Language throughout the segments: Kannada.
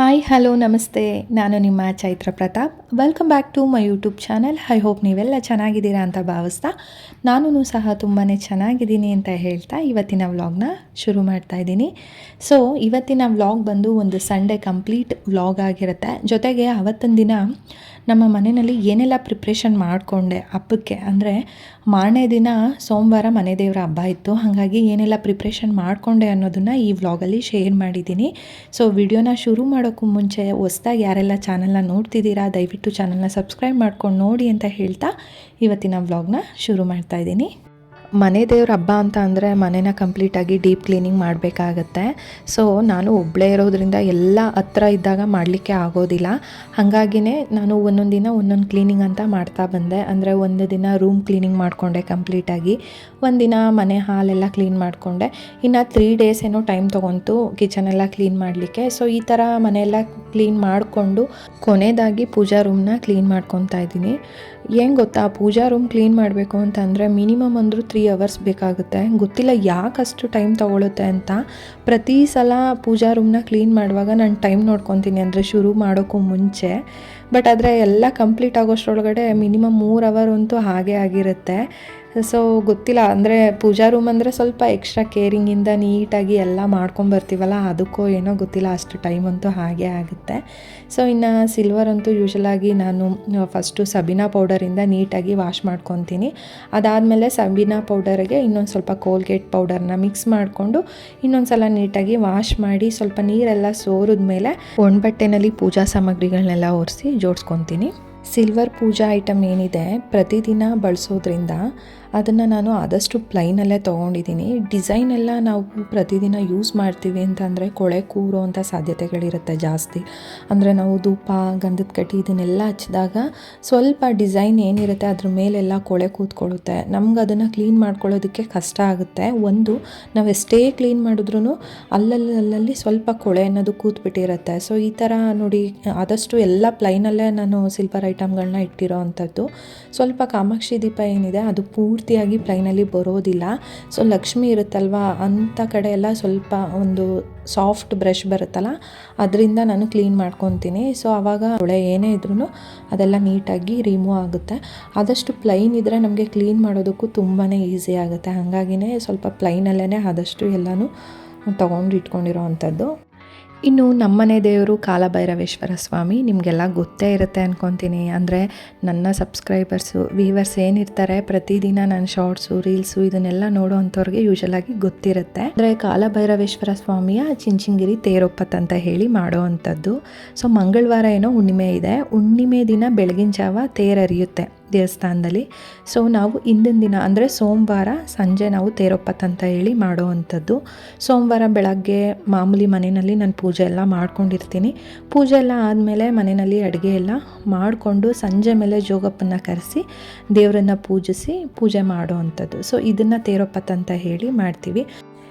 ಹಾಯ್ ಹಲೋ ನಮಸ್ತೆ. ನಾನು ನಿಮ್ಮ Chaitra Pratap. Welcome back to my YouTube channel. I hope ನೀವೆಲ್ಲ ಚೆನ್ನಾಗಿದ್ದೀರಾ ಅಂತ ಭಾವಿಸ್ತಾ ನಾನು ಸಹ ತುಂಬಾ ಚೆನ್ನಾಗಿದ್ದೀನಿ ಅಂತ ಹೇಳ್ತಾ ಇವತ್ತಿನ ವ್ಲಾಗ್ನ ಶುರು ಮಾಡ್ತಾ ಇದ್ದೀನಿ. ಸೊ ಇವತ್ತಿನ ವ್ಲಾಗ್ ಬಂದು ಒಂದು ಸಂಡೇ ಕಂಪ್ಲೀಟ್ ವ್ಲಾಗ್ ಆಗಿರುತ್ತೆ. ಜೊತೆಗೆ ಅವತ್ತಿನ ದಿನ ನಮ್ಮ ಮನೆಯಲ್ಲಿ ಏನೆಲ್ಲ ಪ್ರಿಪ್ರೇಷನ್ ಮಾಡಿಕೊಂಡೆ ಹಬ್ಬಕ್ಕೆ, ಅಂದರೆ ಮಾರನೇ ದಿನ ಸೋಮವಾರ ಮನೆ ದೇವರ ಹಬ್ಬ ಇತ್ತು. ಹಾಗಾಗಿ ಏನೆಲ್ಲ ಪ್ರಿಪ್ರೇಷನ್ ಮಾಡಿಕೊಂಡೆ ಅನ್ನೋದನ್ನು ಈ ವ್ಲಾಗಲ್ಲಿ ಶೇರ್ ಮಾಡಿದ್ದೀನಿ. ಸೊ ವಿಡಿಯೋನ ಶುರು ಮಾಡೋಕ್ಕೂ ಮುಂಚೆ ಹೊಸ್ದಾಗಿ ಯಾರೆಲ್ಲ ಚಾನಲ್ನ ನೋಡ್ತಿದ್ದೀರಾ ದಯವಿಟ್ಟು ಚಾನಲ್ನ ಸಬ್ಸ್ಕ್ರೈಬ್ ಮಾಡ್ಕೊಂಡು ನೋಡಿ ಅಂತ ಹೇಳ್ತಾ ಇವತ್ತಿನ ವ್ಲಾಗ್ನ ಶುರು ಮಾಡ್ತಾ ಇದ್ದೀನಿ. ಮನೆ ದೇವ್ರ ಹಬ್ಬ ಅಂತ ಅಂದರೆ ಮನೇನ ಕಂಪ್ಲೀಟಾಗಿ ಡೀಪ್ ಕ್ಲೀನಿಂಗ್ ಮಾಡಬೇಕಾಗತ್ತೆ. ಸೊ ನಾನು ಒಬ್ಬಳೇ ಇರೋದ್ರಿಂದ ಎಲ್ಲ ಹತ್ರ ಇದ್ದಾಗ ಮಾಡಲಿಕ್ಕೆ ಆಗೋದಿಲ್ಲ. ಹಾಗಾಗಿನೇ ನಾನು ಒಂದೊಂದು ದಿನ ಒಂದೊಂದು ಕ್ಲೀನಿಂಗ್ ಅಂತ ಮಾಡ್ತಾ ಬಂದೆ. ಅಂದರೆ ಒಂದು ದಿನ ರೂಮ್ ಕ್ಲೀನಿಂಗ್ ಮಾಡಿಕೊಂಡೆ ಕಂಪ್ಲೀಟಾಗಿ, ಒಂದಿನ ಮನೆ ಹಾಲೆಲ್ಲ ಕ್ಲೀನ್ ಮಾಡಿಕೊಂಡೆ, ಇನ್ನು 3 ಡೇಸ್ ಏನೋ ಟೈಮ್ ತೊಗೊಂತು ಕಿಚನೆಲ್ಲ ಕ್ಲೀನ್ ಮಾಡಲಿಕ್ಕೆ. ಸೊ ಈ ಥರ ಮನೆಯೆಲ್ಲ ಕ್ಲೀನ್ ಮಾಡಿಕೊಂಡು ಕೊನೆಯದಾಗಿ ಪೂಜಾ ರೂಮ್ನ ಕ್ಲೀನ್ ಮಾಡ್ಕೊತಾ ಇದ್ದೀನಿ. ಏನು ಗೊತ್ತಾ, ಪೂಜಾ ರೂಮ್ ಕ್ಲೀನ್ ಮಾಡಬೇಕು ಅಂತಂದರೆ ಮಿನಿಮಮ್ ಅಂದರೂ 3 ಅವರ್ಸ್ ಬೇಕಾಗುತ್ತೆ. ಗೊತ್ತಿಲ್ಲ ಯಾಕಷ್ಟು ಟೈಮ್ ತೊಗೊಳುತ್ತೆ ಅಂತ. ಪ್ರತಿ ಸಲ ಪೂಜಾ ರೂಮ್ನ ಕ್ಲೀನ್ ಮಾಡುವಾಗ ನಾನು ಟೈಮ್ ನೋಡ್ಕೊತೀನಿ, ಅಂದರೆ ಶುರು ಮಾಡೋಕ್ಕೂ ಮುಂಚೆ. ಬಟ್ ಆದರೆ ಎಲ್ಲ ಕಂಪ್ಲೀಟ್ ಆಗೋಷ್ಟರೊಳಗಡೆ ಮಿನಿಮಮ್ 3 ಅವರ್ ಅಂತೂ ಹಾಗೇ ಆಗಿರುತ್ತೆ. ಸೊ ಗೊತ್ತಿಲ್ಲ, ಅಂದರೆ ಪೂಜಾ ರೂಮ್ ಅಂದರೆ ಸ್ವಲ್ಪ ಎಕ್ಸ್ಟ್ರಾ ಕೇರಿಂಗಿಂದ ನೀಟಾಗಿ ಎಲ್ಲ ಮಾಡ್ಕೊಂಬರ್ತೀವಲ್ಲ, ಅದಕ್ಕೋ ಏನೋ ಗೊತ್ತಿಲ್ಲ, ಅಷ್ಟು ಟೈಮ್ ಅಂತೂ ಹಾಗೇ ಆಗುತ್ತೆ. ಸೊ ಇನ್ನು ಸಿಲ್ವರ್ ಅಂತೂ ಯೂಶಲಾಗಿ ನಾನು ಫಸ್ಟು ಸಬೀನಾ ಪೌಡರಿಂದ ನೀಟಾಗಿ ವಾಶ್ ಮಾಡ್ಕೊತೀನಿ. ಅದಾದಮೇಲೆ ಸಬೀನಾ ಪೌಡರ್ಗೆ ಇನ್ನೊಂದು ಸ್ವಲ್ಪ ಕೋಲ್ಗೇಟ್ ಪೌಡರ್ನ ಮಿಕ್ಸ್ ಮಾಡಿಕೊಂಡು ಇನ್ನೊಂದು ಸಲ ನೀಟಾಗಿ ವಾಶ್ ಮಾಡಿ ಸ್ವಲ್ಪ ನೀರೆಲ್ಲ ಸೋರಿದ ಮೇಲೆ ಒಣಬಟ್ಟೆನಲ್ಲಿ ಪೂಜಾ ಸಾಮಗ್ರಿಗಳನ್ನೆಲ್ಲ ಒರೆಸಿ ಜೋಡಿಸ್ಕೊತೀನಿ. ಸಿಲ್ವರ್ ಪೂಜಾ ಐಟಮ್ ಏನಿದೆ ಪ್ರತಿದಿನ ಬಳಸೋದ್ರಿಂದ ಅದನ್ನು ನಾನು ಆದಷ್ಟು ಪ್ಲೈನಲ್ಲೇ ತೊಗೊಂಡಿದ್ದೀನಿ. ಡಿಸೈನ್ ಎಲ್ಲ ನಾವು ಪ್ರತಿದಿನ ಯೂಸ್ ಮಾಡ್ತೀವಿ ಅಂತಂದರೆ ಕೊಳೆ ಕೂರೋ ಅಂಥ ಸಾಧ್ಯತೆಗಳಿರುತ್ತೆ ಜಾಸ್ತಿ. ಅಂದರೆ ನಾವು ಧೂಪ, ಗಂಧದ ಕಡ್ಡಿ ಇದನ್ನೆಲ್ಲ ಹಚ್ಚಿದಾಗ ಸ್ವಲ್ಪ ಡಿಸೈನ್ ಏನಿರುತ್ತೆ ಅದ್ರ ಮೇಲೆಲ್ಲ ಕೊಳೆ ಕೂತ್ಕೊಳ್ಳುತ್ತೆ. ನಮ್ಗೆ ಅದನ್ನು ಕ್ಲೀನ್ ಮಾಡ್ಕೊಳ್ಳೋದಕ್ಕೆ ಕಷ್ಟ ಆಗುತ್ತೆ. ಒಂದು, ನಾವು ಎಷ್ಟೇ ಕ್ಲೀನ್ ಮಾಡಿದ್ರೂ ಅಲ್ಲಲ್ಲಿ ಸ್ವಲ್ಪ ಕೊಳೆ ಅನ್ನೋದು ಕೂತ್ಬಿಟ್ಟಿರುತ್ತೆ. ಸೊ ಈ ಥರ ನೋಡಿ, ಆದಷ್ಟು ಎಲ್ಲ ಪ್ಲೈನಲ್ಲೇ ನಾನು ಸಿಲ್ವರ್ ಐಟಮ್ಗಳನ್ನ ಇಟ್ಟಿರೋ ಅಂಥದ್ದು. ಸ್ವಲ್ಪ ಕಾಮಾಕ್ಷಿ ದೀಪ ಏನಿದೆ ಅದು ಪೂರ್ತಿಯಾಗಿ ಪ್ಲೈನಲ್ಲಿ ಬರೋದಿಲ್ಲ. ಸೊ ಲಕ್ಷ್ಮಿ ಇರುತ್ತಲ್ವ ಅಂಥ ಕಡೆ ಎಲ್ಲ ಸ್ವಲ್ಪ ಒಂದು ಸಾಫ್ಟ್ ಬ್ರಷ್ ಬರುತ್ತಲ್ಲ ಅದರಿಂದ ನಾನು ಕ್ಲೀನ್ ಮಾಡ್ಕೊತೀನಿ. ಸೊ ಆವಾಗ ಒಳ್ಳೆ ಏನೇ ಇದ್ರೂ ಅದೆಲ್ಲ ನೀಟಾಗಿ ರಿಮೂವ್ ಆಗುತ್ತೆ. ಆದಷ್ಟು ಪ್ಲೈನ್ ಇದ್ದರೆ ನಮಗೆ ಕ್ಲೀನ್ ಮಾಡೋದಕ್ಕೂ ತುಂಬಾ ಈಸಿ ಆಗುತ್ತೆ. ಹಾಗಾಗಿನೇ ಸ್ವಲ್ಪ ಪ್ಲೈನಲ್ಲೇ ಆದಷ್ಟು ಎಲ್ಲನೂ ತೊಗೊಂಡು ಇಟ್ಕೊಂಡಿರೋ ಅಂಥದ್ದು. ಇನ್ನು ನಮ್ಮನೆ ದೇವರು ಕಾಲಭೈರವೇಶ್ವರ ಸ್ವಾಮಿ ನಿಮಗೆಲ್ಲ ಗೊತ್ತೇ ಇರುತ್ತೆ ಅಂದ್ಕೊತೀನಿ. ಅಂದರೆ ನನ್ನ ಸಬ್ಸ್ಕ್ರೈಬರ್ಸು, ವ್ಯೂವರ್ಸ್ ಏನಿರ್ತಾರೆ ಪ್ರತಿದಿನ ನನ್ನ ಶಾರ್ಟ್ಸು, ರೀಲ್ಸು ಇದನ್ನೆಲ್ಲ ನೋಡೋ ಅಂಥವ್ರಿಗೆ ಯೂಶಲಾಗಿ ಗೊತ್ತಿರುತ್ತೆ. ಅಂದರೆ ಕಾಲಭೈರವೇಶ್ವರ ಸ್ವಾಮಿಯ ಚಿಂಚಿಂಗಿರಿ ತೇರೊಪ್ಪತ್ತು ಅಂತ ಹೇಳಿ ಮಾಡೋ ಅಂಥದ್ದು. ಸೊ ಮಂಗಳವಾರ ಏನೋ ಹುಣ್ಣಿಮೆ ಇದೆ. ಹುಣ್ಣಿಮೆ ದಿನ ಬೆಳಗಿನ ಜಾವ ತೇರರಿಯುತ್ತೆ ದೇವಸ್ಥಾನದಲ್ಲಿ. ಸೊ ನಾವು ಹಿಂದಿನ ದಿನ ಅಂದರೆ ಸೋಮವಾರ ಸಂಜೆ ನಾವು ತೇರೊಪ್ಪತ್ತು ಅಂತ ಹೇಳಿ ಮಾಡೋ ಅಂಥದ್ದು. ಸೋಮವಾರ ಬೆಳಗ್ಗೆ ಮಾಮೂಲಿ ಮನೆಯಲ್ಲಿ ನಾನು ಪೂಜೆ ಎಲ್ಲ ಮಾಡ್ಕೊಂಡಿರ್ತೀನಿ. ಪೂಜೆ ಎಲ್ಲ ಆದಮೇಲೆ ಮನೆಯಲ್ಲಿ ಅಡುಗೆ ಎಲ್ಲ ಮಾಡಿಕೊಂಡು ಸಂಜೆ ಮೇಲೆ ಜೋಗಪ್ಪನ ಕರೆಸಿ ದೇವರನ್ನು ಪೂಜಿಸಿ ಪೂಜೆ ಮಾಡೋ ಅಂಥದ್ದು. ಸೊ ಇದನ್ನು ತೇರೊಪ್ಪತ್ತು ಅಂತ ಹೇಳಿ ಮಾಡ್ತೀವಿ.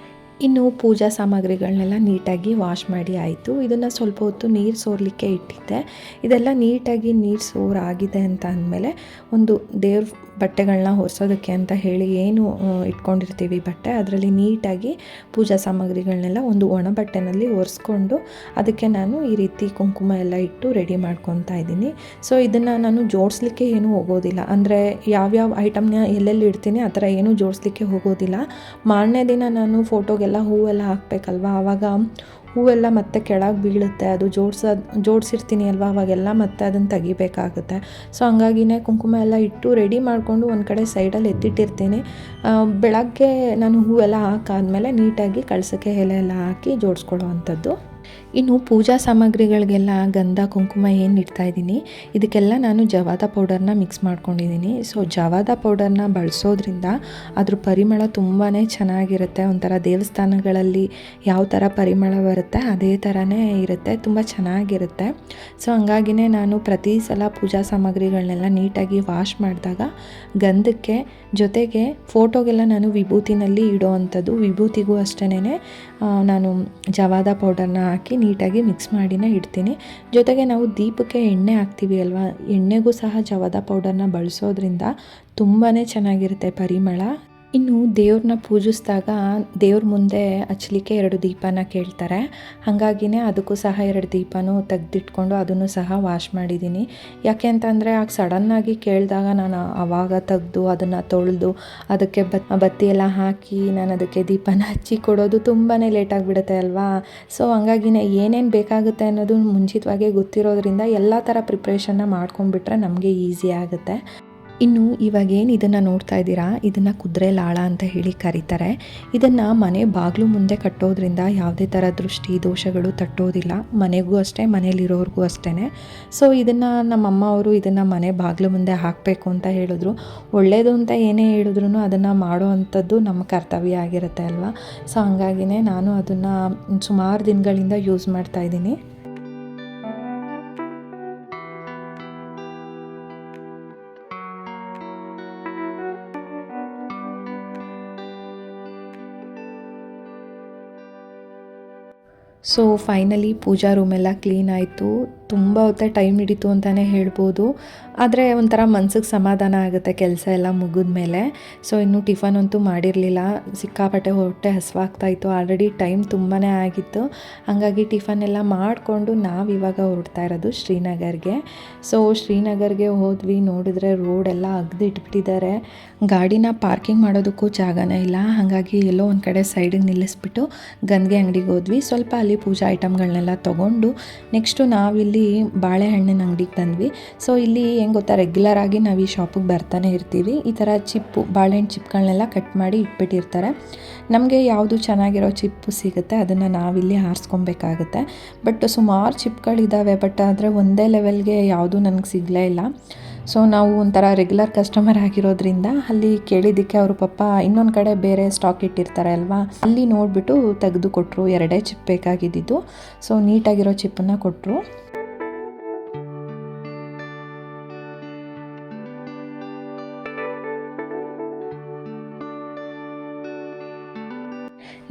ಇನ್ನು ಪೂಜಾ ಸಾಮಗ್ರಿಗಳನ್ನೆಲ್ಲ ನೀಟಾಗಿ ವಾಶ್ ಮಾಡಿ ಆಯಿತು. ಇದನ್ನು ಸ್ವಲ್ಪ ಹೊತ್ತು ನೀರು ಸೋರಲಿಕ್ಕೆ ಇಟ್ಟಿದ್ದೆ. ಇದೆಲ್ಲ ನೀಟಾಗಿ ನೀರು ಸೋರಾಗಿದೆ ಅಂತ ಅಂದಮೇಲೆ ಒಂದು ದೇವ್ರ ಬಟ್ಟೆಗಳನ್ನ ಒರೆಸೋದಕ್ಕೆ ಅಂತ ಹೇಳಿ ಏನು ಇಟ್ಕೊಂಡಿರ್ತೀವಿ ಬಟ್ಟೆ, ಅದರಲ್ಲಿ ನೀಟಾಗಿ ಪೂಜಾ ಸಾಮಗ್ರಿಗಳನ್ನೆಲ್ಲ ಒಂದು ಒಣ ಬಟ್ಟೆನಲ್ಲಿ ಒರೆಸ್ಕೊಂಡು ಅದಕ್ಕೆ ನಾನು ಈ ರೀತಿ ಕುಂಕುಮ ಎಲ್ಲ ಇಟ್ಟು ರೆಡಿ ಮಾಡ್ಕೊತಾ ಇದ್ದೀನಿ. ಸೊ ಇದನ್ನು ನಾನು ಜೋಡಿಸ್ಲಿಕ್ಕೆ ಏನೂ ಹೋಗೋದಿಲ್ಲ. ಅಂದರೆ ಯಾವ್ಯಾವ ಐಟಮ್ನ ಎಲ್ಲೆಲ್ಲಿ ಇಡ್ತೀನಿ ಆ ಥರ ಏನೂ ಜೋಡಿಸ್ಲಿಕ್ಕೆ ಹೋಗೋದಿಲ್ಲ. ಮಾರನೇ ದಿನ ನಾನು ಫೋಟೋಗೆಲ್ಲ ಹೂವೆಲ್ಲ ಹಾಕಬೇಕಲ್ವ, ಆವಾಗ ಹೂವೆಲ್ಲ ಮತ್ತೆ ಕೆಳಗೆ ಬೀಳುತ್ತೆ. ಅದು ಜೋಡಿಸಿರ್ತೀನಿ ಅಲ್ವ, ಅವಾಗೆಲ್ಲ ಮತ್ತೆ ಅದನ್ನು ತೆಗಿಬೇಕಾಗುತ್ತೆ. ಸೊ ಹಂಗಾಗಿನೇ ಕುಂಕುಮ ಎಲ್ಲ ಇಟ್ಟು ರೆಡಿ ಮಾಡಿಕೊಂಡು ಒಂದು ಕಡೆ ಸೈಡಲ್ಲಿ ಎತ್ತಿಟ್ಟಿರ್ತೀನಿ. ಬೆಳಗ್ಗೆ ನಾನು ಹೂವೆಲ್ಲ ಹಾಕಾದ್ಮೇಲೆ ನೀಟಾಗಿ ಕಳಸಕ್ಕೆ ಎಲೆ ಎಲ್ಲ ಹಾಕಿ ಜೋಡಿಸ್ಕೊಳ್ಳೋ ಅಂಥದ್ದು. ಇನ್ನು ಪೂಜಾ ಸಾಮಗ್ರಿಗಳಿಗೆಲ್ಲ ಗಂಧ ಕುಂಕುಮ ಏನು ಇಡ್ತಾಯಿದ್ದೀನಿ ಇದಕ್ಕೆಲ್ಲ ನಾನು ಜವಾದ ಪೌಡರ್ನ ಮಿಕ್ಸ್ ಮಾಡ್ಕೊಂಡಿದ್ದೀನಿ. ಸೊ ಜವಾದ ಪೌಡರ್ನ ಬಳಸೋದ್ರಿಂದ ಅದ್ರ ಪರಿಮಳ ತುಂಬಾ ಚೆನ್ನಾಗಿರುತ್ತೆ. ಒಂಥರ ದೇವಸ್ಥಾನಗಳಲ್ಲಿ ಯಾವ ಥರ ಪರಿಮಳ ಬರುತ್ತೆ ಅದೇ ಥರನೇ ಇರುತ್ತೆ, ತುಂಬ ಚೆನ್ನಾಗಿರುತ್ತೆ. ಸೊ ಹಂಗಾಗಿನೇ ನಾನು ಪ್ರತಿ ಸಲ ಪೂಜಾ ಸಾಮಗ್ರಿಗಳನ್ನೆಲ್ಲ ನೀಟಾಗಿ ವಾಶ್ ಮಾಡಿದಾಗ ಗಂಧಕ್ಕೆ ಜೊತೆಗೆ ಫೋಟೋಗೆಲ್ಲ ನಾನು ವಿಭೂತಿನಲ್ಲಿ ಇಡೋ ಅಂಥದ್ದು. ವಿಭೂತಿಗೂ ಅಷ್ಟೇ ನಾನು ಜವಾದ ಪೌಡರ್ನ ಹಾಕಿ ನೀಟಾಗಿ ಮಿಕ್ಸ್ ಮಾಡಿನೇ ಇಡ್ತೀನಿ. ಜೊತೆಗೆ ನಾವು ದೀಪಕ್ಕೆ ಎಣ್ಣೆ ಹಾಕ್ತೀವಿ ಅಲ್ವಾ, ಎಣ್ಣೆಗೂ ಸಹ ಜವಾದ ಪೌಡರ್ನ ಬಳಸೋದ್ರಿಂದ ತುಂಬಾ ಚೆನ್ನಾಗಿರುತ್ತೆ ಪರಿಮಳ. ಇನ್ನು ದೇವ್ರನ್ನ ಪೂಜಿಸಿದಾಗ ದೇವ್ರ ಮುಂದೆ ಹಚ್ಚಲಿಕ್ಕೆ 2 ದೀಪನ ಕೇಳ್ತಾರೆ. ಹಾಗಾಗಿನೇ ಅದಕ್ಕೂ ಸಹ 2 ದೀಪನೂ ತೆಗ್ದಿಟ್ಕೊಂಡು ಅದನ್ನು ಸಹ ವಾಶ್ ಮಾಡಿದ್ದೀನಿ. ಯಾಕೆ ಅಂತಂದರೆ ಆಗ ಸಡನ್ನಾಗಿ ಕೇಳಿದಾಗ ನಾನು ಆವಾಗ ತೆಗೆದು ಅದನ್ನು ತೊಳೆದು ಅದಕ್ಕೆ ಬತ್ತಿ ಎಲ್ಲ ಹಾಕಿ ನಾನು ಅದಕ್ಕೆ ದೀಪನ ಹಚ್ಚಿ ಕೊಡೋದು ತುಂಬಾ ಲೇಟಾಗಿಬಿಡುತ್ತೆ ಅಲ್ವಾ. ಸೊ ಹಂಗಾಗಿನೇ ಏನೇನು ಬೇಕಾಗುತ್ತೆ ಅನ್ನೋದು ಮುಂಚಿತವಾಗೇ ಗೊತ್ತಿರೋದ್ರಿಂದ ಎಲ್ಲ ಥರ ಪ್ರಿಪ್ರೇಷನ್ನ ಮಾಡ್ಕೊಂಡ್ಬಿಟ್ರೆ ನಮಗೆ ಈಸಿ ಆಗುತ್ತೆ. ಇನ್ನು ಇವಾಗೇನು ಇದನ್ನು ನೋಡ್ತಾ ಇದ್ದೀರಾ, ಇದನ್ನು ಕುದುರೆ ಲಾಳ ಅಂತ ಹೇಳಿ ಕರೀತಾರೆ. ಇದನ್ನು ಮನೆ ಬಾಗಿಲು ಮುಂದೆ ಕಟ್ಟೋದ್ರಿಂದ ಯಾವುದೇ ಥರ ದೃಷ್ಟಿ ದೋಷಗಳು ತಟ್ಟೋದಿಲ್ಲ. ಮನೆಗೂ ಅಷ್ಟೇ, ಮನೇಲಿರೋರಿಗೂ ಅಷ್ಟೇ. ಸೊ ಇದನ್ನು ನಮ್ಮಮ್ಮ ಅವರು ಇದನ್ನು ಮನೆ ಬಾಗಿಲು ಮುಂದೆ ಹಾಕಬೇಕು ಅಂತ ಹೇಳಿದ್ರು. ಒಳ್ಳೆಯದು ಅಂತ ಏನೇ ಹೇಳಿದ್ರು ಅದನ್ನು ಮಾಡೋ ಅಂಥದ್ದು ನಮ್ಮ ಕರ್ತವ್ಯ ಆಗಿರುತ್ತೆ ಅಲ್ವಾ. ಸೊ ಹಂಗಾಗಿನೇ ನಾನು ಅದನ್ನು ಸುಮಾರು ದಿನಗಳಿಂದ ಯೂಸ್ ಮಾಡ್ತಾಯಿದ್ದೀನಿ. ಸೊ ಫೈನಲಿ ಪೂಜಾ ರೂಮೆಲ್ಲ ಕ್ಲೀನ್ ಆಯಿತು. ತುಂಬ ಹೊತ್ತೇ ಟೈಮ್ ಹಿಡಿತು ಅಂತಲೇ ಹೇಳ್ಬೋದು. ಆದರೆ ಒಂಥರ ಮನ್ಸಿಗೆ ಸಮಾಧಾನ ಆಗುತ್ತೆ ಕೆಲಸ ಎಲ್ಲ ಮುಗಿದ ಮೇಲೆ. ಸೊ ಇನ್ನೂ ಟಿಫನ್ ಅಂತೂ ಮಾಡಿರಲಿಲ್ಲ. ಸಿಕ್ಕಾಪಟ್ಟೆ ಹೊಟ್ಟೆ ಹಸಿವಾಗ್ತಾಯಿತ್ತು. ಆಲ್ರೆಡಿ ಟೈಮ್ ತುಂಬಾ ಆಗಿತ್ತು. ಹಾಗಾಗಿ ಟಿಫನ್ ಎಲ್ಲ ಮಾಡಿಕೊಂಡು ನಾವಿವಾಗ ಹೊರಡ್ತಾ ಇರೋದು ಶ್ರೀನಗರ್ಗೆ. ಸೊ ಶ್ರೀನಗರ್ಗೆ ಹೋದ್ವಿ. ನೋಡಿದ್ರೆ ರೋಡೆಲ್ಲ ಅಗ್ದಿಟ್ಬಿಟ್ಟಿದ್ದಾರೆ. ಗಾಡಿನ ಪಾರ್ಕಿಂಗ್ ಮಾಡೋದಕ್ಕೂ ಜಾಗನೇ ಇಲ್ಲ. ಹಾಗಾಗಿ ಎಲ್ಲೋ ಒಂದು ಕಡೆ ಸೈಡಿಗೆ ನಿಲ್ಲಿಸ್ಬಿಟ್ಟು ಗಂದಿಗೆ ಅಂಗಡಿಗೆ ಹೋದ್ವಿ. ಸ್ವಲ್ಪ ಅಲ್ಲಿ ಪೂಜಾ ಐಟಮ್ಗಳನ್ನೆಲ್ಲ ತೊಗೊಂಡು ನೆಕ್ಸ್ಟು ನಾವಿಲ್ಲಿ ಬಾಳೆಹಣ್ಣಿನ ಅಂಗಡಿಗೆ ಬಂದ್ವಿ. ಸೊ ಇಲ್ಲಿ ಹೆಂಗೆ ಗೊತ್ತಾ, ರೆಗ್ಯುಲರ್ ಆಗಿ ನಾವು ಈ ಶಾಪಿಗೆ ಬರ್ತಾನೆ ಇರ್ತೀವಿ. ಈ ಥರ ಚಿಪ್ಪು ಬಾಳೆಹಣ್ಣು ಚಿಪ್ಗಳನ್ನೆಲ್ಲ ಕಟ್ ಮಾಡಿ ಇಟ್ಬಿಟ್ಟಿರ್ತಾರೆ. ನಮಗೆ ಯಾವುದು ಚೆನ್ನಾಗಿರೋ ಚಿಪ್ಪು ಸಿಗುತ್ತೆ ಅದನ್ನು ನಾವಿಲ್ಲಿ ಆರಿಸ್ಕೊಬೇಕಾಗುತ್ತೆ. ಬಟ್ ಸುಮಾರು ಚಿಪ್ಗಳಿದ್ದಾವೆ. ಬಟ್ ಆದರೆ ಒಂದೇ ಲೆವೆಲ್ಗೆ ಯಾವುದೂ ನನಗೆ ಸಿಗಲೇ ಇಲ್ಲ. ಸೊ ನಾವು ಒಂಥರ ರೆಗ್ಯುಲರ್ ಕಸ್ಟಮರ್ ಆಗಿರೋದ್ರಿಂದ ಅಲ್ಲಿ ಕೇಳಿದ್ದಕ್ಕೆ ಅವರು ಪಾಪ ಇನ್ನೊಂದು ಕಡೆ ಬೇರೆ ಸ್ಟಾಕ್ ಇಟ್ಟಿರ್ತಾರೆ ಅಲ್ವಾ, ಅಲ್ಲಿ ನೋಡಿಬಿಟ್ಟು ತೆಗೆದು ಕೊಟ್ಟರು. 2 ಚಿಪ್ ಬೇಕಾಗಿದ್ದಿದ್ದು. ಸೊ ನೀಟಾಗಿರೋ ಚಿಪ್ಪನ್ನು ಕೊಟ್ಟರು.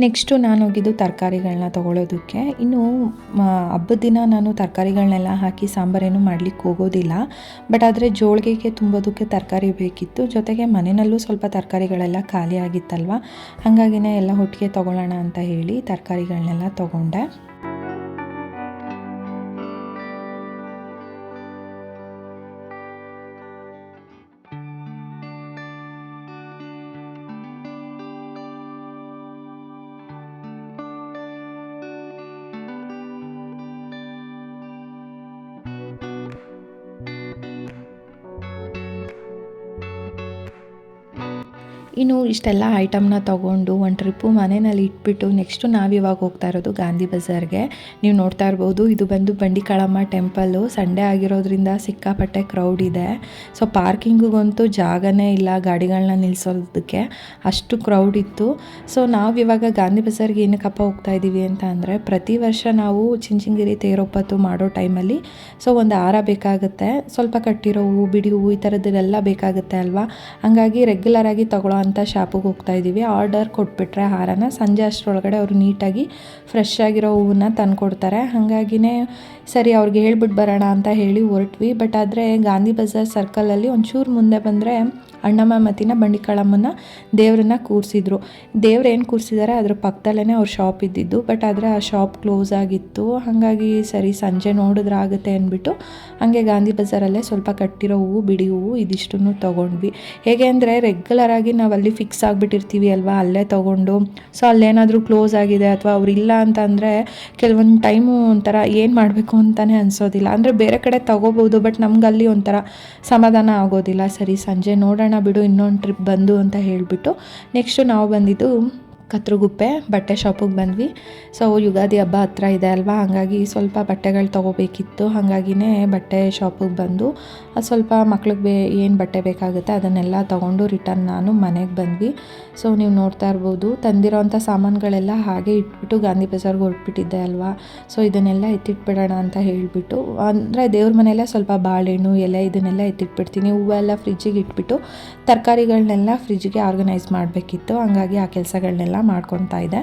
ನೆಕ್ಸ್ಟು ನಾನು ಹೋಗಿದ್ದು ತರಕಾರಿಗಳನ್ನ ತೊಗೊಳೋದಕ್ಕೆ. ಇನ್ನು ಹಬ್ಬದ ದಿನ ನಾನು ತರಕಾರಿಗಳನ್ನೆಲ್ಲ ಹಾಕಿ ಸಾಂಬಾರೇನು ಮಾಡಲಿಕ್ಕೆ ಹೋಗೋದಿಲ್ಲ. ಬಟ್ ಆದರೆ ಜೋಳಿಗೆಗೆ ತುಂಬೋದಕ್ಕೆ ತರಕಾರಿ ಬೇಕಿತ್ತು. ಜೊತೆಗೆ ಮನೆಯಲ್ಲೂ ಸ್ವಲ್ಪ ತರಕಾರಿಗಳೆಲ್ಲ ಖಾಲಿ ಆಗಿತ್ತಲ್ವ, ಹಾಗಾಗಿನೇ ಎಲ್ಲ ಒಟ್ಟಿಗೆ ತೊಗೊಳ್ಳೋಣ ಅಂತ ಹೇಳಿ ತರಕಾರಿಗಳನ್ನೆಲ್ಲ ತೊಗೊಂಡೆ. ಇನ್ನು ಇಷ್ಟೆಲ್ಲ ಐಟಮ್ನ ತೊಗೊಂಡು ಒಂದು ಟ್ರಿಪ್ಪು ಮನೆಯಲ್ಲಿ ಇಟ್ಬಿಟ್ಟು ನೆಕ್ಸ್ಟು ನಾವಿವಾಗ ಹೋಗ್ತಾ ಇರೋದು ಗಾಂಧಿ ಬಜಾರ್ಗೆ. ನೀವು ನೋಡ್ತಾ ಇರ್ಬೋದು, ಇದು ಬಂದು ಬಂಡಿಕಾಳಮ್ಮ ಟೆಂಪಲ್ಲು. ಸಂಡೇ ಆಗಿರೋದ್ರಿಂದ ಸಿಕ್ಕಾಪಟ್ಟೆ ಕ್ರೌಡ್ ಇದೆ. ಸೊ ಪಾರ್ಕಿಂಗಿಗಂತೂ ಜಾಗನೇ ಇಲ್ಲ ಗಾಡಿಗಳನ್ನ ನಿಲ್ಲಿಸೋದಕ್ಕೆ, ಅಷ್ಟು ಕ್ರೌಡ್ ಇತ್ತು. ಸೊ ನಾವಿವಾಗ ಗಾಂಧಿ ಬಜಾರ್ಗೆ ಏನಕ್ಕಪ್ಪ ಹೋಗ್ತಾ ಇದ್ದೀವಿ ಅಂತ ಅಂದರೆ, ಪ್ರತಿ ವರ್ಷ ನಾವು ಚಿಂಚನಗಿರಿ ತೇರೊಪ್ಪತ್ತು ಮಾಡೋ ಟೈಮಲ್ಲಿ ಸೊ ಒಂದು ಹಾರ ಬೇಕಾಗುತ್ತೆ, ಸ್ವಲ್ಪ ಕಟ್ಟಿರೋ ಹೂವು, ಬಿಡಿ ಹೂವು, ಈ ಥರದ್ದೆಲ್ಲ ಬೇಕಾಗುತ್ತೆ ಅಲ್ವಾ. ಹಾಗಾಗಿ ರೆಗ್ಯುಲರಾಗಿ ತಗೊಳ್ಳೋ ಅಂತ ಶಾಪಿಗೆ ಹೋಗ್ತಾ ಇದ್ದೀವಿ. ಆರ್ಡರ್ ಕೊಟ್ಬಿಟ್ರೆ ಹಾರನ ಸಂಜೆ ಅಷ್ಟರೊಳಗಡೆ ಅವರು ನೀಟಾಗಿ ಫ್ರೆಶ್ ಆಗಿರೋ ಹೂವನ್ನ ತಂದುಕೊಡ್ತಾರೆ. ಹಾಗಾಗಿನೇ ಸರಿ ಅವ್ರಿಗೆ ಹೇಳ್ಬಿಟ್ಟು ಬರೋಣ ಅಂತ ಹೇಳಿ ಹೊರಟ್ವಿ. ಬಟ್ ಆದರೆ ಗಾಂಧಿ ಬಜಾರ್ ಸರ್ಕಲಲ್ಲಿ ಒಂಚೂರು ಮುಂದೆ ಬಂದರೆ ಅಣ್ಣಮ್ಮ ಮತ್ತಿನ ಬಂಡಿಕಾಳಮ್ಮನ ದೇವ್ರನ್ನ ಕೂರಿಸಿದ್ರು. ದೇವ್ರು ಏನು ಕೂರಿಸಿದ್ದಾರೆ ಅದ್ರ ಪಕ್ಕದಲ್ಲೇ ಅವ್ರ ಶಾಪ್ ಇದ್ದಿದ್ದು. ಬಟ್ ಆದರೆ ಆ ಶಾಪ್ ಕ್ಲೋಸ್ ಆಗಿತ್ತು. ಹಾಗಾಗಿ ಸರಿ ಸಂಜೆ ನೋಡಿದ್ರೆ ಆಗುತ್ತೆ ಅಂದ್ಬಿಟ್ಟು ಹಾಗೆ ಗಾಂಧಿ ಬಜಾರಲ್ಲೇ ಸ್ವಲ್ಪ ಕಟ್ಟಿರೋ ಹೂವು, ಬಿಡಿ ಹೂವು ಇದಿಷ್ಟನ್ನು ತೊಗೊಂಡ್ವಿ. ಹೇಗೆ ಅಂದರೆ ರೆಗ್ಯುಲರಾಗಿ ನಾವು ಅಲ್ಲಿ ಫಿಕ್ಸ್ ಆಗಿಬಿಟ್ಟಿರ್ತೀವಿ ಅಲ್ವಾ, ಅಲ್ಲೇ ತೊಗೊಂಡು ಸೊ ಅಲ್ಲೇನಾದರೂ ಕ್ಲೋಸ್ ಆಗಿದೆ ಅಥವಾ ಅವ್ರಿಲ್ಲ ಅಂತ ಅಂದರೆ ಕೆಲವೊಂದು ಟೈಮು ಒಂಥರ ಏನು ಮಾಡಬೇಕು ಅಂತಲೇ ಅನಿಸೋದಿಲ್ಲ. ಅಂದರೆ ಬೇರೆ ಕಡೆ ತೊಗೋಬೋದು, ಬಟ್ ನಮ್ಗೆ ಅಲ್ಲಿ ಒಂಥರ ಸಮಾಧಾನ ಆಗೋದಿಲ್ಲ. ಸರಿ ಸಂಜೆ ನೋಡೋಣ ಬಿಡು, ಇನ್ನೊಂದು ಟ್ರಿಪ್ ಬಂದು ಅಂತ ಹೇಳಿಬಿಟ್ಟು ನೆಕ್ಸ್ಟು ನಾವು ಬಂದಿದ್ದು ಕತ್ರಗುಪ್ಪೆ ಬಟ್ಟೆ ಶಾಪಿಗೆ ಬಂದ್ವಿ. ಸೊ ಯುಗಾದಿ ಹಬ್ಬ ಹತ್ರ ಇದೆ ಅಲ್ವಾ, ಹಾಗಾಗಿ ಸ್ವಲ್ಪ ಬಟ್ಟೆಗಳು ತೊಗೋಬೇಕಿತ್ತು. ಹಾಗಾಗಿನೇ ಬಟ್ಟೆ ಶಾಪಿಗೆ ಬಂದು ಸ್ವಲ್ಪ ಮಕ್ಳಿಗೆ ಏನು ಬಟ್ಟೆ ಬೇಕಾಗುತ್ತೆ ಅದನ್ನೆಲ್ಲ ತೊಗೊಂಡು ರಿಟರ್ನ್ ನಾನು ಮನೆಗೆ ಬಂದ್ವಿ. ಸೊ ನೀವು ನೋಡ್ತಾ ಇರ್ಬೋದು, ತಂದಿರೋಂಥ ಸಾಮಾನುಗಳೆಲ್ಲ ಹಾಗೆ ಇಟ್ಬಿಟ್ಟು ಗಾಂಧಿ ಬಜಾರ್ಗೆ ಹೊರಟ್ಬಿಟ್ಟಿದ್ದೆ ಅಲ್ವಾ. ಸೊ ಇದನ್ನೆಲ್ಲ ಎತ್ತಿಟ್ಬಿಡೋಣ ಅಂತ ಹೇಳಿಬಿಟ್ಟು, ಅಂದರೆ ದೇವ್ರ ಮನೆಯಲ್ಲೇ ಸ್ವಲ್ಪ ಬಾಳೆಹಣ್ಣು ಎಲೆ ಇದನ್ನೆಲ್ಲ ಎತ್ತಿಟ್ಬಿಡ್ತೀನಿ. ಹೂವೆಲ್ಲ ಫ್ರಿಜ್ಜಿಗೆ ಇಟ್ಬಿಟ್ಟು ತರಕಾರಿಗಳನ್ನೆಲ್ಲ ಫ್ರಿಜ್ಜಿಗೆ ಆರ್ಗನೈಸ್ ಮಾಡಬೇಕಿತ್ತು. ಹಾಗಾಗಿ ಆ ಕೆಲಸಗಳನ್ನೆಲ್ಲ ಮಾಡ್ಕೊತಾ ಇದ್ದೆ.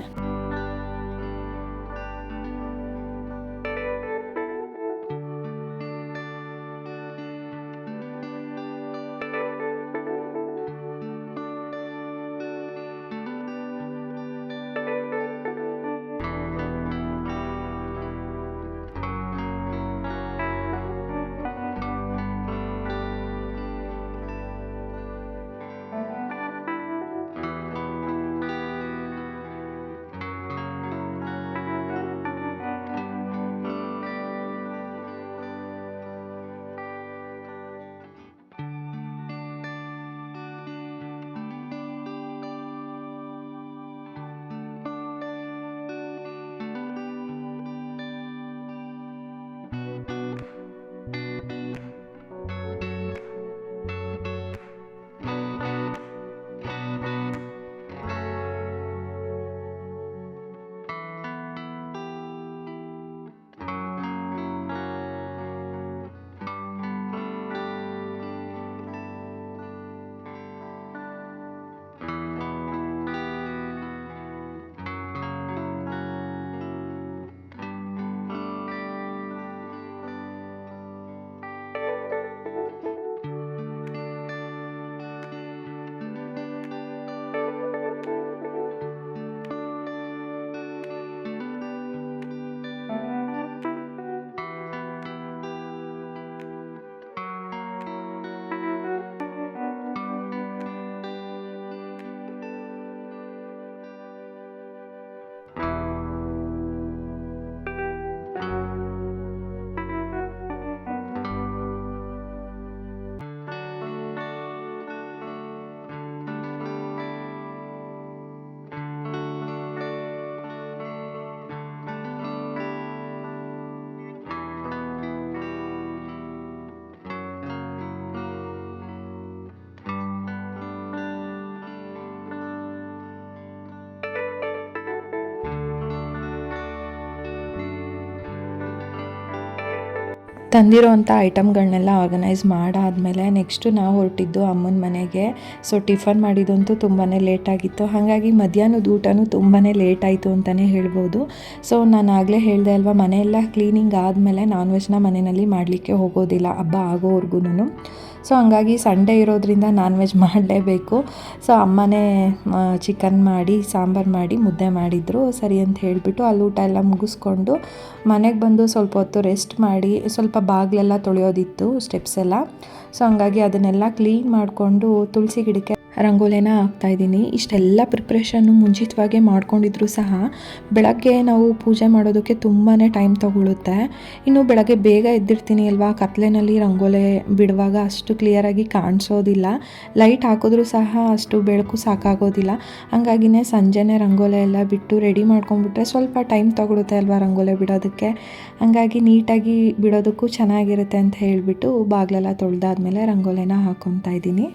ತಂದಿರೋ ಅಂಥ ಐಟಮ್ಗಳನ್ನೆಲ್ಲ ಆರ್ಗನೈಸ್ ಮಾಡಾದಮೇಲೆ ನೆಕ್ಸ್ಟು ನಾವು ಹೊರಟಿದ್ದು ಅಮ್ಮನ ಮನೆಗೆ. ಸೊ ಟಿಫನ್ ಮಾಡಿದಂತೂ ತುಂಬಾ ಲೇಟಾಗಿತ್ತು, ಹಾಗಾಗಿ ಮಧ್ಯಾಹ್ನದ ಊಟನೂ ತುಂಬಾ ಲೇಟ್ ಆಯಿತು ಅಂತಲೇ ಹೇಳ್ಬೋದು. ಸೊ ನಾನು ಆಗಲೇ ಹೇಳಿದೆ ಅಲ್ವಾ, ಮನೆಯೆಲ್ಲ ಕ್ಲೀನಿಂಗ್ ಆದಮೇಲೆ ನಾನ್ ವೆಜ್ನ ಮನೆಯಲ್ಲಿ ಮಾಡಲಿಕ್ಕೆ ಹೋಗೋದಿಲ್ಲ ಹಬ್ಬ ಆಗೋವರೆಗೂ. ಸೊ ಹಂಗಾಗಿ ಸಂಡೇ ಇರೋದ್ರಿಂದ ನಾನ್ ವೆಜ್ ಮಾಡಲೇಬೇಕು. ಸೊ ಅಮ್ಮನೇ ಚಿಕನ್ ಮಾಡಿ ಸಾಂಬಾರು ಮಾಡಿ ಮುದ್ದೆ ಮಾಡಿದರು. ಸರಿ ಅಂತ ಹೇಳಿಬಿಟ್ಟು ಅಲ್ಲಿ ಊಟ ಎಲ್ಲ ಮುಗಿಸ್ಕೊಂಡು ಮನೆಗೆ ಬಂದು ಸ್ವಲ್ಪ ಹೊತ್ತು ರೆಸ್ಟ್ ಮಾಡಿ, ಸ್ವಲ್ಪ ಬಾಗಿಲೆಲ್ಲ ತೊಳೆಯೋದಿತ್ತು, ಸ್ಟೆಪ್ಸ್ ಎಲ್ಲ. ಸೊ ಹಂಗಾಗಿ ಅದನ್ನೆಲ್ಲ ಕ್ಲೀನ್ ಮಾಡಿಕೊಂಡು ತುಳಸಿ ಗಿಡಕ್ಕೆ ರಂಗೋಲಿನ ಹಾಕ್ತಾಯಿದ್ದೀನಿ. ಇಷ್ಟೆಲ್ಲ ಪ್ರಿಪ್ರೇಷನ್ನು ಮುಂಚಿತವಾಗೇ ಮಾಡ್ಕೊಂಡಿದ್ರು ಸಹ ಬೆಳಗ್ಗೆ ನಾವು ಪೂಜೆ ಮಾಡೋದಕ್ಕೆ ತುಂಬಾ ಟೈಮ್ ತಗೊಳ್ಳುತ್ತೆ. ಇನ್ನು ಬೆಳಗ್ಗೆ ಬೇಗ ಎದ್ದಿರ್ತೀನಿ ಅಲ್ವಾ, ಕತ್ಲೆನಲ್ಲಿ ರಂಗೋಲಿ ಬಿಡುವಾಗ ಅಷ್ಟು ಕ್ಲಿಯರಾಗಿ ಕಾಣಿಸೋದಿಲ್ಲ, ಲೈಟ್ ಹಾಕಿದ್ರೂ ಸಹ ಅಷ್ಟು ಬೆಳಕು ಸಾಕಾಗೋದಿಲ್ಲ. ಹಾಗಾಗಿನೇ ಸಂಜೆನೇ ರಂಗೋಲಿ ಎಲ್ಲ ಬಿಟ್ಟು ರೆಡಿ ಮಾಡ್ಕೊಂಡ್ಬಿಟ್ರೆ ಸ್ವಲ್ಪ ಟೈಮ್ ತಗೊಳುತ್ತೆ ಅಲ್ವಾ ರಂಗೋಲಿ ಬಿಡೋದಕ್ಕೆ. ಹಾಗಾಗಿ ನೀಟಾಗಿ ಬಿಡೋದಕ್ಕೂ ಚೆನ್ನಾಗಿರುತ್ತೆ ಅಂತ ಹೇಳಿಬಿಟ್ಟು ಬಾಗಿಲೆಲ್ಲ ತೊಳೆದಾದ್ಮೇಲೆ ರಂಗೋಲಿನ ಹಾಕ್ಕೊತಾ ಇದ್ದೀನಿ.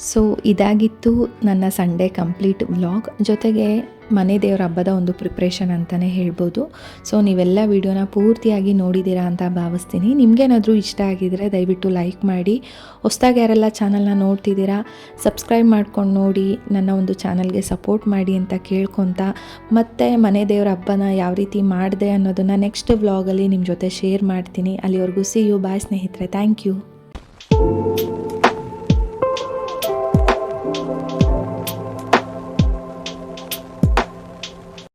ಸೊ ಇದಾಗಿತ್ತು ನನ್ನ ಸಂಡೇ ಕಂಪ್ಲೀಟ್ ವ್ಲಾಗ್, ಜೊತೆಗೆ ಮನೆ ದೇವರ ಹಬ್ಬದ ಒಂದು ಪ್ರಿಪ್ರೇಷನ್ ಅಂತಲೇ ಹೇಳ್ಬೋದು. ಸೊ ನೀವೆಲ್ಲ ವಿಡಿಯೋನ ಪೂರ್ತಿಯಾಗಿ ನೋಡಿದ್ದೀರಾ ಅಂತ ಭಾವಿಸ್ತೀನಿ. ನಿಮಗೇನಾದರೂ ಇಷ್ಟ ಆಗಿದರೆ ದಯವಿಟ್ಟು ಲೈಕ್ ಮಾಡಿ. ಹೊಸದಾಗಿ ಯಾರೆಲ್ಲ ಚಾನಲ್ನ ನೋಡ್ತಿದ್ದೀರಾ ಸಬ್ಸ್ಕ್ರೈಬ್ ಮಾಡ್ಕೊಂಡು ನೋಡಿ, ನನ್ನ ಒಂದು ಚಾನಲ್ಗೆ ಸಪೋರ್ಟ್ ಮಾಡಿ ಅಂತ ಕೇಳ್ಕೊತ, ಮತ್ತು ಮನೆ ದೇವರ ಹಬ್ಬನ ಯಾವ ರೀತಿ ಮಾಡಿದೆ ಅನ್ನೋದನ್ನು ನೆಕ್ಸ್ಟ್ ವ್ಲಾಗಲ್ಲಿ ನಿಮ್ಮ ಜೊತೆ ಶೇರ್ ಮಾಡ್ತೀನಿ. ಅಲ್ಲಿವರೆಗೂ ಸಿ ಯು, ಬಾಯ್ ಸ್ನೇಹಿತರೆ, ಥ್ಯಾಂಕ್ ಯು.